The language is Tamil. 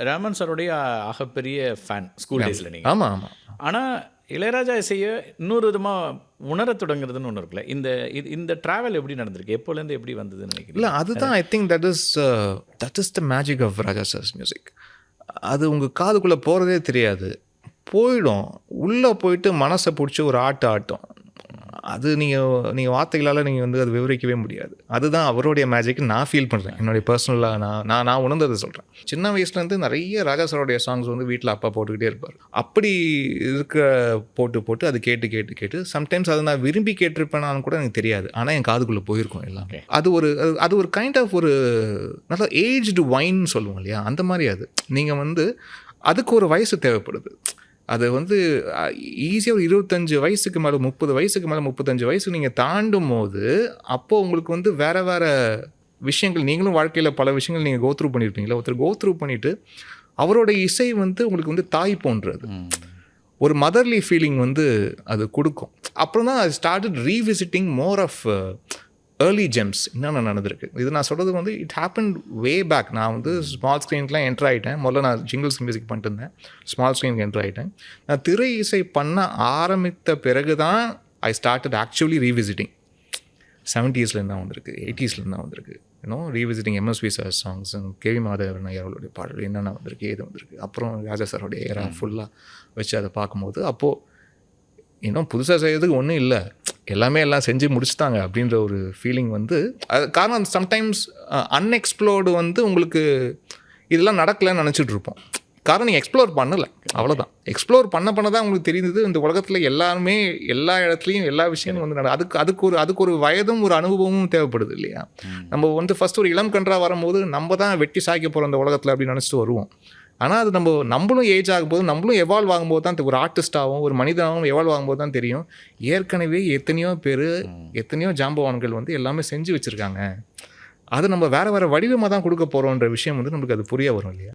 ரஹ்மான் சாருடைய ஆகப்பெரிய ஃபேன் ஸ்கூல் டேஸில் நீங்கள். ஆமாம் ஆமாம். ஆனால் இளையராஜா இசையை இன்னொரு விதமாக உணரத் தொடங்குறதுன்னு ஒன்று இருக்குல்ல, இந்த ட்ராவல் எப்படி நடந்திருக்கு, எப்போலேருந்து எப்படி வந்ததுன்னு நினைக்கிறேன்? இல்லை, அதுதான் I think that is the magic of Raja sir's music. அது உங்கள் காதுக்குள்ளே போகிறதே தெரியாது, போயிடும், உள்ளே போயிட்டு மனசை பிடிச்சி ஒரு ஆட்டம். அது நீங்கள் வார்த்தைகளால் நீங்கள் வந்து அது விவரிக்கவே முடியாது. அதுதான் அவருடைய மேஜிக் நான் ஃபீல் பண்ணுறேன். என்னுடைய பர்சனலாக நான் உணர்ந்ததை சொல்கிறேன். சின்ன வயசுலேருந்து நிறைய ராஜா சாரோடைய சாங்ஸ் வந்து வீட்டில் அப்பா போட்டுக்கிட்டே இருப்பார். அப்படி இருக்க போட்டு அது கேட்டு சம்டைம்ஸ் அதை நான் விரும்பி கேட்டிருப்பேனான்னு கூட எனக்கு தெரியாது. ஆனால் என் காதுக்குள்ளே போயிருக்கும் எல்லாமே. அது ஒரு கைண்ட் ஆஃப் ஒரு நல்ல ஏஜ்டு வைன் சொல்லுவோம் இல்லையா, அந்த மாதிரி. அது நீங்கள் வந்து அதுக்கு ஒரு வயசு தேவைப்படுது. அது வந்து ஈஸியாக ஒரு 25 வயசுக்கு மேலே 30 வயசுக்கு மேலே 35 வயசு நீங்கள் தாண்டும் போது அப்போது உங்களுக்கு வந்து வேறு விஷயங்கள், நீங்களும் வாழ்க்கையில் பல விஷயங்கள் நீங்கள் கோத்ரூ பண்ணியிருப்பீங்களா. ஒருத்தர் கோத்ரூ பண்ணிவிட்டு அவரோட இசை வந்து உங்களுக்கு வந்து தாய் போன்றது ஒரு மதர்லி ஃபீலிங் வந்து அது கொடுக்கும். அப்புறம் தான் அது started revisiting more of early gems. என்னென்ன நடந்திருக்கு இது நான் சொல்கிறது வந்து இட் ஹேப்பன் வே பேக். நான் வந்து ஸ்மால் ஸ்க்ரீனுக்குலாம் என்ட்ரு ஆகிட்டேன். முதல்ல நான் ஜிங்கிள்ஸ் மியூசிக் பண்ணிட்டு இருந்தேன், ஸ்மால் ஸ்க்ரீனுக்கு என்ட்ரு ஆகிட்டேன். நான் திரை இசை பண்ண ஆரம்பித்த பிறகு தான் ஐ ஸ்டார்டட் ஆக்சுவலி ரீவிசிட்டிங். 70ஸ்லேருந்து தான் வந்திருக்கு, 80ஸ்லேருந்து தான் வந்திருக்கு. Revisiting MSV sir songs, KV Madhavan ஐயாவோடைய பாடல் என்னென்ன வந்திருக்கு, ஏது வந்திருக்கு. அப்புறம் ராஜா சாரோடைய ஏரா ஃபுல்லாக வச்சு அதை பார்க்கும்போது அப்போது இன்னும் புதுசாக செய்யறதுக்கு ஒன்றும் இல்லை, எல்லாம் செஞ்சு முடிச்சுட்டாங்க அப்படின்ற ஒரு ஃபீலிங் வந்து அது காரணம். சம்டைம்ஸ் அன்எக்ஸ்ப்ளோர்டு வந்து உங்களுக்கு இதெல்லாம் நடக்கலைன்னு நினச்சிட்டு இருப்போம். காரணம் நீங்கள் எக்ஸ்ப்ளோர் பண்ணலை, அவ்வளோதான். எக்ஸ்ப்ளோர் பண்ண தான் உங்களுக்கு தெரிந்தது இந்த உலகத்தில் எல்லாருமே எல்லா இடத்துலையும் எல்லா விஷயமும் வந்து அதுக்கு ஒரு வயதும் ஒரு அனுபவமும் தேவைப்படுது இல்லையா. நம்ம வந்து ஃபஸ்ட் ஒரு இளம் கன்றாக வரும்போது நம்ம தான் வெட்டி சாய்க்க போகிறோம் இந்த உலகத்தில் அப்படின்னு நினச்சிட்டு வருவோம். ஆனால் அது நம்மளும் ஏஜ் ஆகும்போது, நம்மளும் எவால்வ் ஆகும்போது தான் ஒரு ஆர்டிஸ்டாகவும் ஒரு மனிதனாகவும் எவால்வ் ஆகும்போது தான் தெரியும் ஏற்கனவே எத்தனையோ ஜாம்பவான்கள் வந்து எல்லாமே செஞ்சு வச்சுருக்காங்க. அது நம்ம வேறு வடிவமாக தான் கொடுக்க போகிறோன்ற விஷயம் வந்து நம்மளுக்கு அது புரிய வரும் இல்லையா.